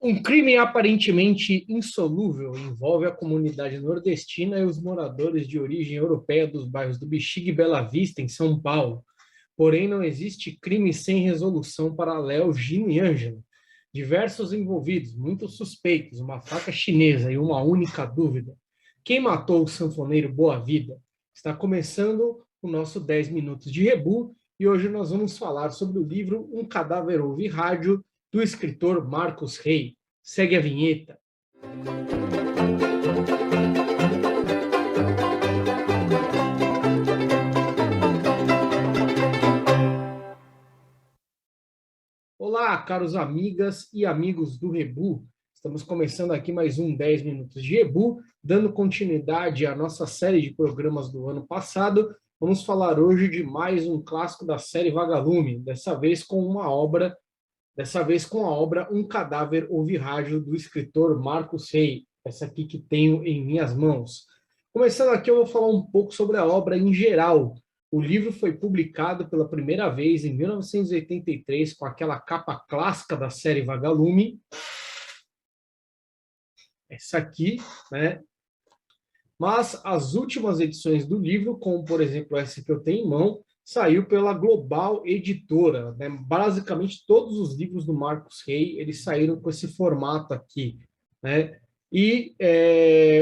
Um crime aparentemente insolúvel envolve a comunidade nordestina e os moradores de origem europeia dos bairros do Bexiga e Bela Vista, em São Paulo. Porém, não existe crime sem resolução para Léo, Gino e Ângela. Diversos envolvidos, muitos suspeitos, uma faca chinesa e uma única dúvida. Quem matou o sanfoneiro Boa Vida? Está começando o nosso 10 minutos de rebu e hoje nós vamos falar sobre o livro Um Cadáver Ouve Rádio, do escritor Marcos Rey. Segue a vinheta. Olá, caros amigas e amigos do Rebu. Estamos começando aqui mais um 10 minutos de Rebu, dando continuidade à nossa série de programas do ano passado. Vamos falar hoje de mais um clássico da série Vagalume, dessa vez com a obra Um Cadáver Ouve Rádio, do escritor Marcos Rey, essa aqui que tenho em minhas mãos. Começando aqui, eu vou falar um pouco sobre a obra em geral. O livro foi publicado pela primeira vez em 1983, com aquela capa clássica da série Vagalume. Essa aqui, né? Mas as últimas edições do livro, como por exemplo essa que eu tenho em mão, saiu pela Global Editora, né? Basicamente todos os livros do Marcos Rey, eles saíram com esse formato aqui, né? E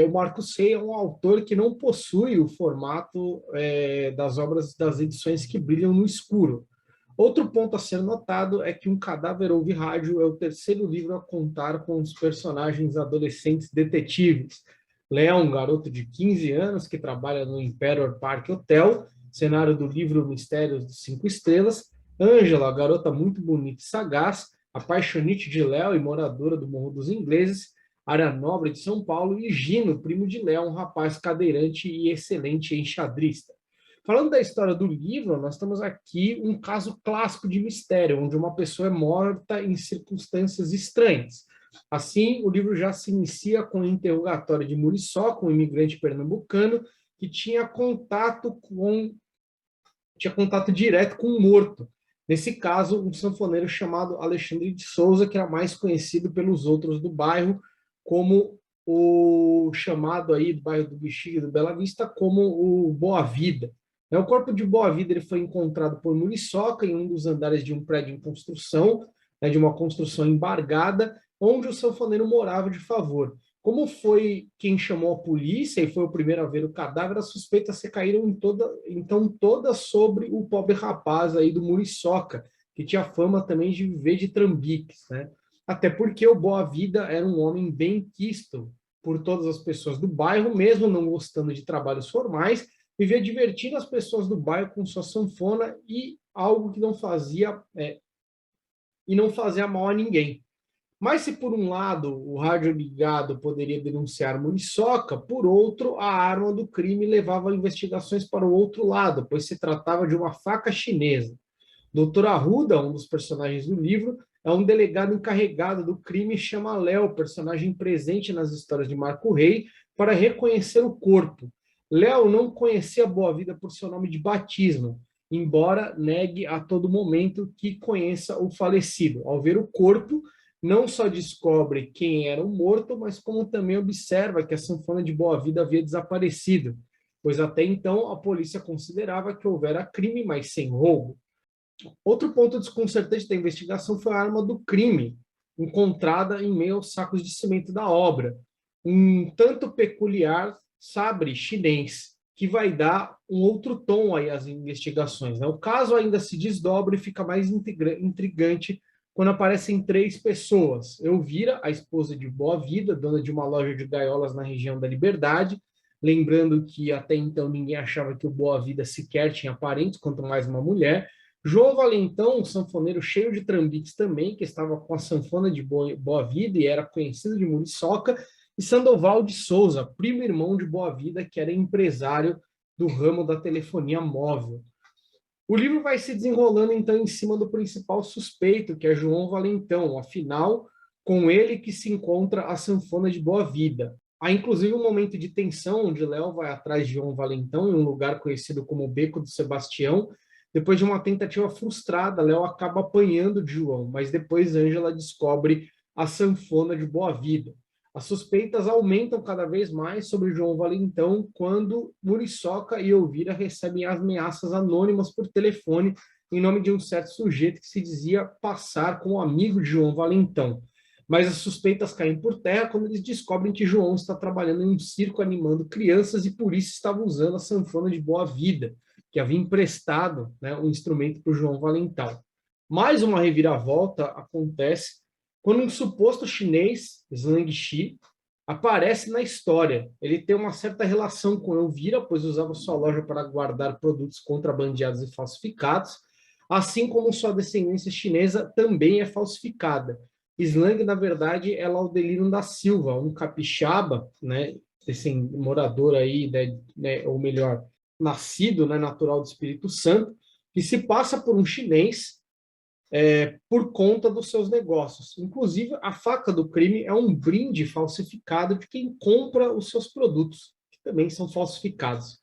o Marcos Rey é um autor que não possui o formato das obras das edições que brilham no escuro. Outro ponto a ser notado é que Um Cadáver Ouve Rádio é o terceiro livro a contar com os personagens adolescentes detetives. Léo, um garoto de 15 anos que trabalha no Imperial Park Hotel, cenário do livro Mistérios dos Cinco Estrelas. Ângela, garota muito bonita e sagaz, apaixonite de Léo e moradora do Morro dos Ingleses, área nobre de São Paulo. E Gino, primo de Léo, um rapaz cadeirante e excelente enxadrista. Falando da história do livro, nós temos aqui um caso clássico de mistério, onde uma pessoa é morta em circunstâncias estranhas. Assim, o livro já se inicia com o interrogatório de Muriçoca, um imigrante pernambucano que tinha contato direto com o morto. Nesse caso, um sanfoneiro chamado Alexandre de Souza, que era mais conhecido pelos outros do bairro como o chamado aí do bairro do Bexiga e do Bela Vista como o Boa Vida. O corpo de Boa Vida ele foi encontrado por Muriçoca em um dos andares de um prédio em construção, né, de uma construção embargada, onde o sanfoneiro morava de favor. Como foi quem chamou a polícia e foi o primeiro a ver o cadáver, as suspeitas recaíram então todas sobre o pobre rapaz aí do Muriçoca, que tinha fama também de viver de trambiques, né? Até porque o Boa Vida era um homem bem quisto por todas as pessoas do bairro, mesmo não gostando de trabalhos formais, vivia divertindo as pessoas do bairro com sua sanfona e algo que não fazia mal a ninguém. Mas se por um lado o rádio ligado poderia denunciar Muriçoca, por outro, a arma do crime levava investigações para o outro lado, pois se tratava de uma faca chinesa. Doutor Arruda, um dos personagens do livro, é um delegado encarregado do crime e chama Léo, personagem presente nas histórias de Marco Rey, para reconhecer o corpo. Léo não conhecia Boa Vida por seu nome de batismo, embora negue a todo momento que conheça o falecido. Ao ver o corpo, não só descobre quem era o morto, mas como também observa que a sanfona de Boa Vida havia desaparecido, pois até então a polícia considerava que houvera crime, mas sem roubo. Outro ponto desconcertante da investigação foi a arma do crime, encontrada em meio aos sacos de cimento da obra. Um tanto peculiar sabre chinês, que vai dar um outro tom aí às investigações, né? O caso ainda se desdobra e fica mais intrigante quando aparecem três pessoas. Elvira, a esposa de Boa Vida, dona de uma loja de gaiolas na região da Liberdade, lembrando que até então ninguém achava que o Boa Vida sequer tinha parentes, quanto mais uma mulher. João Valentão, um sanfoneiro cheio de trambiques também, que estava com a sanfona de Boa Vida e era conhecido de Muriçoca, e Sandoval de Souza, primo irmão de Boa Vida, que era empresário do ramo da telefonia móvel. O livro vai se desenrolando, então, em cima do principal suspeito, que é João Valentão, afinal, com ele que se encontra a sanfona de Boa Vida. Há, inclusive, um momento de tensão, onde Léo vai atrás de João Valentão, em um lugar conhecido como Beco do Sebastião. Depois de uma tentativa frustrada, Léo acaba apanhando de João, mas depois Ângela descobre a sanfona de Boa Vida. As suspeitas aumentam cada vez mais sobre João Valentão quando Muriçoca e Elvira recebem ameaças anônimas por telefone em nome de um certo sujeito que se dizia passar como amigo de João Valentão. Mas as suspeitas caem por terra quando eles descobrem que João está trabalhando em um circo animando crianças e por isso estava usando a sanfona de Boa Vida, que havia emprestado, né, um instrumento para o João Valentão. Mais uma reviravolta acontece quando um suposto chinês, Zhang Xi, aparece na história. Ele tem uma certa relação com Elvira, pois usava sua loja para guardar produtos contrabandeados e falsificados, assim como sua descendência chinesa também é falsificada. Slang, na verdade, é Laudelino da Silva, um capixaba, né, esse morador aí, né, ou melhor, nascido, né, natural do Espírito Santo, que se passa por um chinês por conta dos seus negócios. Inclusive, a faca do crime é um brinde falsificado de quem compra os seus produtos, que também são falsificados.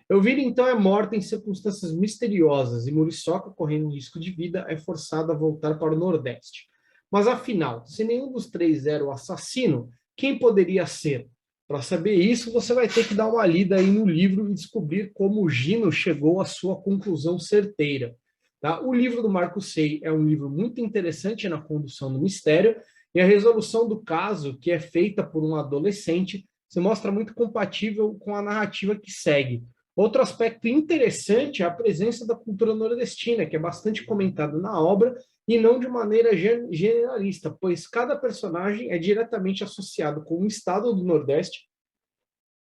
Elvira, então, é morta em circunstâncias misteriosas e Muriçoca, correndo risco de vida, é forçado a voltar para o Nordeste. Mas, afinal, se nenhum dos três era o assassino, quem poderia ser? Para saber isso, você vai ter que dar uma lida aí no livro e descobrir como Gino chegou à sua conclusão certeira. Tá? O livro do Marco Sei é um livro muito interessante na condução do mistério e a resolução do caso, que é feita por um adolescente, se mostra muito compatível com a narrativa que segue. Outro aspecto interessante é a presença da cultura nordestina, que é bastante comentada na obra e não de maneira generalista, pois cada personagem é diretamente associado com o estado do Nordeste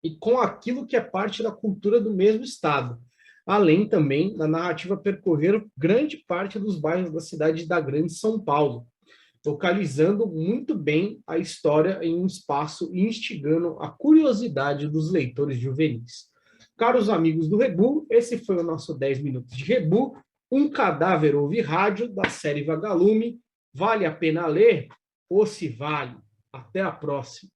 e com aquilo que é parte da cultura do mesmo estado, além também da narrativa percorrer grande parte dos bairros da cidade da Grande São Paulo, localizando muito bem a história em um espaço e instigando a curiosidade dos leitores juvenis. Caros amigos do Rebu, esse foi o nosso 10 minutos de Rebu, um cadáver ouve rádio da série Vagalume. Vale a pena ler? Ou se vale? Até a próxima.